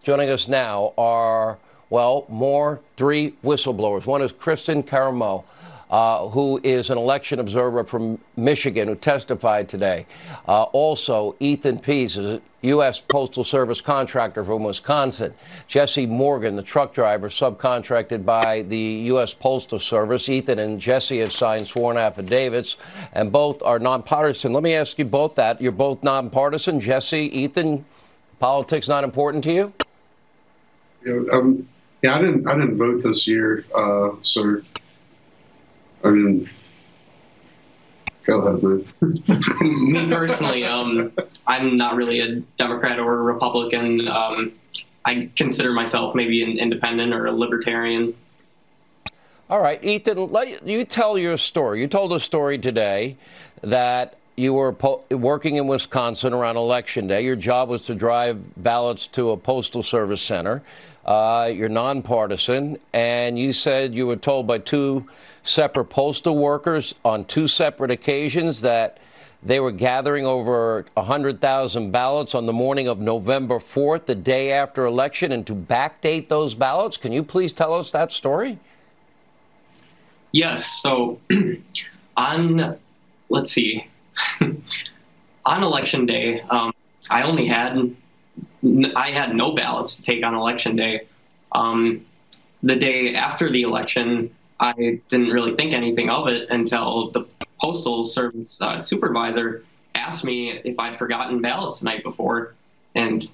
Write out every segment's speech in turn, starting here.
Joining us now are, well, three whistleblowers. One is Kristen Caramo, who is an election observer from Michigan, who testified today. Also, Ethan Pease is a U.S. Postal Service contractor from Wisconsin. Jesse Morgan, the truck driver subcontracted by the U.S. Postal Service. Ethan and Jesse have signed sworn affidavits, and both are nonpartisan. Let me ask you both that. You're both nonpartisan. Jesse, Ethan, politics not important to you? Yeah, I didn't vote this year, so I mean, go ahead, man. Me personally, I'm not really a Democrat or a Republican. I consider myself maybe an independent or a libertarian. All right, Ethan, let you tell your story. You told a story today that you were working in Wisconsin around Election Day. Your job was to drive ballots to a Postal Service center. You're nonpartisan, and you said you were told by two separate postal workers on two separate occasions that they were gathering over 100,000 ballots on the morning of November 4th, the day after election, and to backdate those ballots. Can you please tell us that story? Yes. So let's see, on Election Day, I had no ballots to take on Election Day. The day after the election, I didn't really think anything of it until the Postal Service supervisor asked me if I'd forgotten ballots the night before, and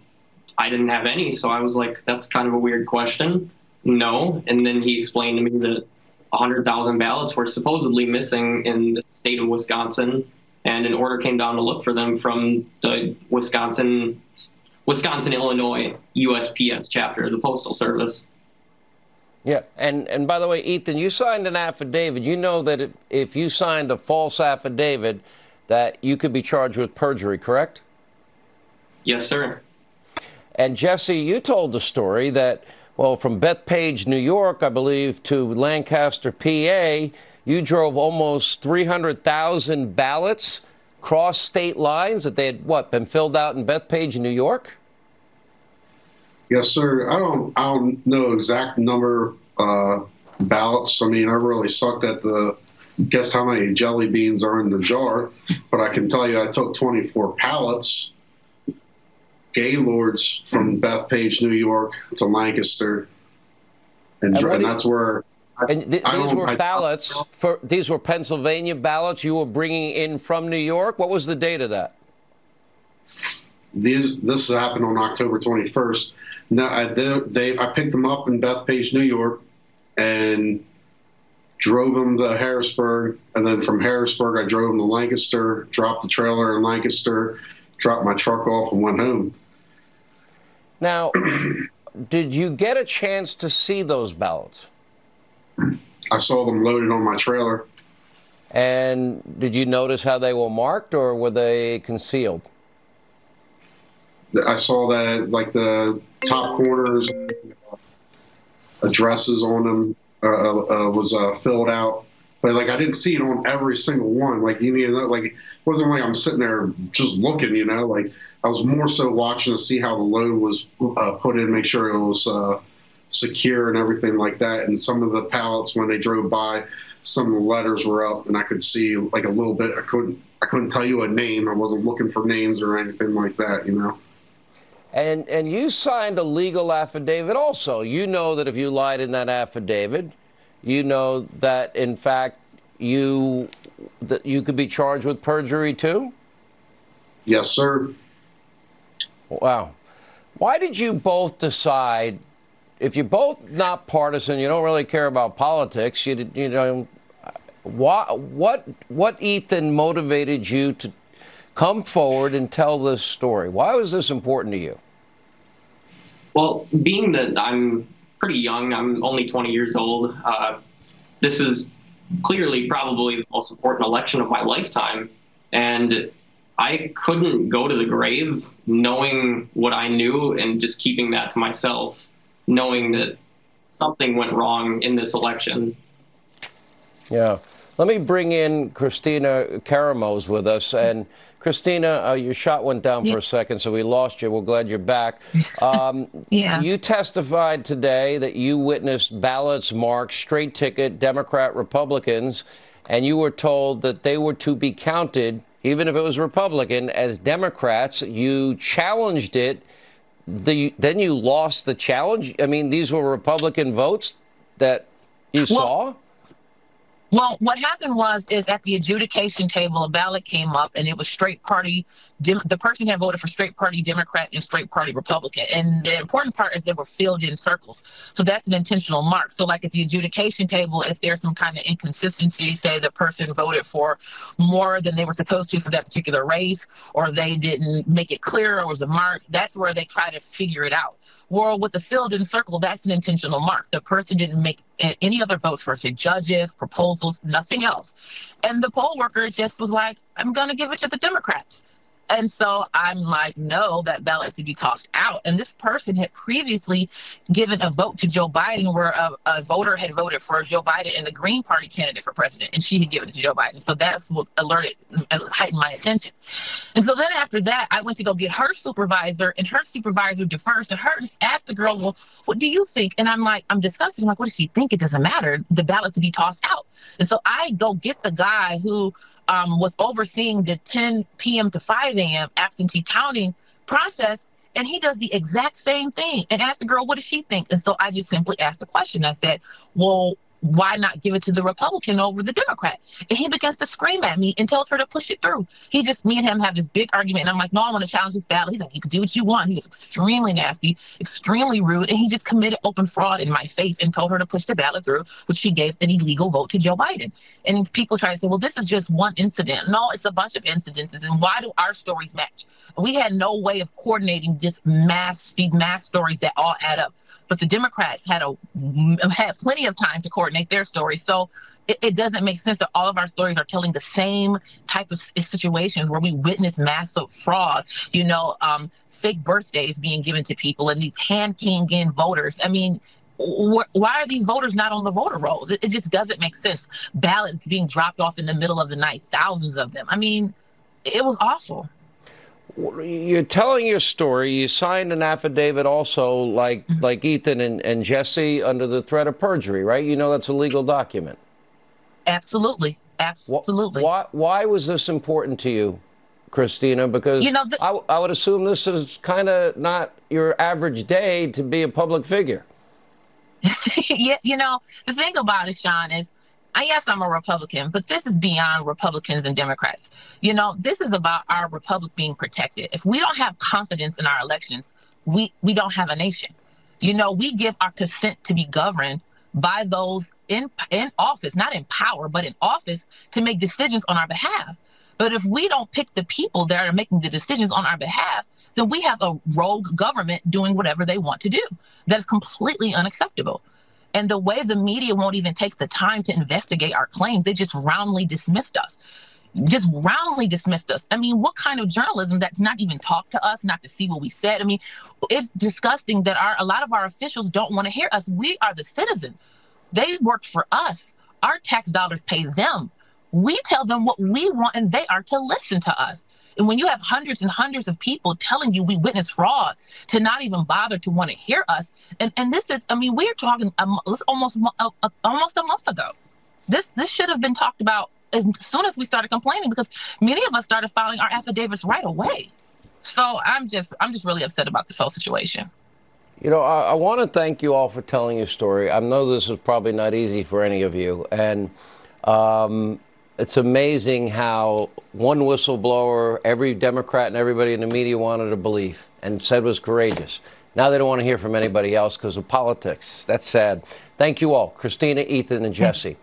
I didn't have any. So I was like, that's kind of a weird question. No. And then he explained to me that 100,000 ballots were supposedly missing in the state of Wisconsin, and an order came down to look for them from the Wisconsin-Illinois USPS chapter of the Postal Service. Yeah, and by the way, Ethan, you signed an affidavit. You know that if you signed a false affidavit, that you could be charged with perjury, correct? Yes, sir. And Jesse, you told the story that, well, from Bethpage, New York, I believe, to Lancaster, PA, you drove almost 300,000 ballots cross state lines that they had, been filled out in Bethpage, New York? Yes, sir. I don't know exact number ballots. I mean, I really sucked at guess how many jelly beans are in the jar, but I can tell you I took 24 pallets, Gaylords, from Bethpage, New York to Lancaster, and that's where. These were ballots. These were Pennsylvania ballots you were bringing in from New York. What was the date of that? This happened on October 21st. Now, I picked them up in Bethpage, New York, and drove them to Harrisburg. And then from Harrisburg, I drove them to Lancaster, dropped the trailer in Lancaster, dropped my truck off, and went home. Now, did you get a chance to see those ballots? I saw them loaded on my trailer. And did you notice how they were marked, or were they concealed? I saw that, like, the top corners, addresses on them was filled out, but like I didn't see it on every single one. Like, like it wasn't like I'm sitting there just looking, like I was more so watching to see how the load was put in, make sure it was secure and everything like that. And some of the pallets, when they drove by, some of the letters were up, and I could see like a little bit. I couldn't tell you a name. I wasn't looking for names or anything like that, And you signed a legal affidavit also. You know that if you lied in that affidavit, you know that, in fact, you could be charged with perjury too? Yes, sir. Wow. Why did you both decide, if you're both not partisan, you don't really care about politics, what Ethan motivated you to come forward and tell this story? Why was this important to you? Well, being that I'm pretty young, I'm only 20 years old, this is clearly probably the most important election of my lifetime. And I couldn't go to the grave knowing what I knew and just keeping that to myself, knowing that something went wrong in this election. Yeah. Let me bring in Christina Karamos with us. And Christina, your shot went down for a second, so we lost you. We're glad you're back. You testified today that you witnessed ballots marked straight ticket Democrat Republicans, and you were told that they were to be counted, even if it was Republican, as Democrats. You challenged it. Then you lost the challenge. I mean, these were Republican votes that you saw? Well, what happened is at the adjudication table, a ballot came up, and it was straight party. The person had voted for straight party Democrat and straight party Republican. And the important part is they were filled in circles. So that's an intentional mark. So like at the adjudication table, if there's some kind of inconsistency, say the person voted for more than they were supposed to for that particular race, or they didn't make it clear or was a mark, that's where they try to figure it out. Well, with the filled in circle, that's an intentional mark. The person didn't make any other votes for, say, judges, proposals, nothing else. And the poll worker just was like, I'm going to give it to the Democrats. And so I'm like, no, that ballot to be tossed out. And this person had previously given a vote to Joe Biden where a voter had voted for Joe Biden and the Green Party candidate for president, and she had given it to Joe Biden. So that's what heightened my attention. And so then after that, I went to go get her supervisor, and her supervisor defers to her and asked the girl, well, what do you think? And I'm discussing, what does she think? It doesn't matter. The ballot to be tossed out. And so I go get the guy who was overseeing the 10 p.m. to 5 a.m. absentee counting process, and he does the exact same thing and asked the girl, what does she think? And so I just simply asked the question. I said, well, why not give it to the Republican over the Democrat? And he begins to scream at me and tells her to push it through. Me and him have this big argument, and I'm like, no, I want to challenge this ballot. He's like, you can do what you want. He was extremely nasty, extremely rude, and he just committed open fraud in my face and told her to push the ballot through, which she gave an illegal vote to Joe Biden. And people try to say, well, this is just one incident. No, it's a bunch of incidences, and why do our stories match? We had no way of coordinating these mass stories that all add up. But the Democrats had plenty of time to coordinate their stories. So it doesn't make sense that all of our stories are telling the same type of situations where we witness massive fraud, fake birthdays being given to people and these hand-keying in voters. I mean, why are these voters not on the voter rolls? It just doesn't make sense. Ballots being dropped off in the middle of the night, thousands of them. I mean, it was awful. You're telling your story. You signed an affidavit also, like Ethan and Jesse, under the threat of perjury, right? You know that's a legal document. Absolutely. Absolutely. Why was this important to you, Christina? Because I would assume this is kind of not your average day to be a public figure. Yeah, the thing about it, Sean, is yes, I'm a Republican, but this is beyond Republicans and Democrats. This is about our republic being protected. If we don't have confidence in our elections, we don't have a nation. We give our consent to be governed by those in office, not in power, but in office, to make decisions on our behalf. But if we don't pick the people that are making the decisions on our behalf, then we have a rogue government doing whatever they want to do. That is completely unacceptable. And the way the media won't even take the time to investigate our claims, they just roundly dismissed us. I mean, what kind of journalism that's not even talk to us, not to see what we said? I mean, it's disgusting that a lot of our officials don't want to hear us. We are the citizens. They work for us. Our tax dollars pay them. We tell them what we want, and they are to listen to us. And when you have hundreds and hundreds of people telling you we witnessed fraud, to not even bother to want to hear us, and this is, we're talking almost a month ago. This should have been talked about as soon as we started complaining, because many of us started filing our affidavits right away. So I'm just really upset about this whole situation. I want to thank you all for telling your story. I know this is probably not easy for any of you, and it's amazing how one whistleblower, every Democrat and everybody in the media wanted to believe and said was courageous. Now they don't want to hear from anybody else because of politics. That's sad. Thank you all, Christina, Ethan, and Jesse.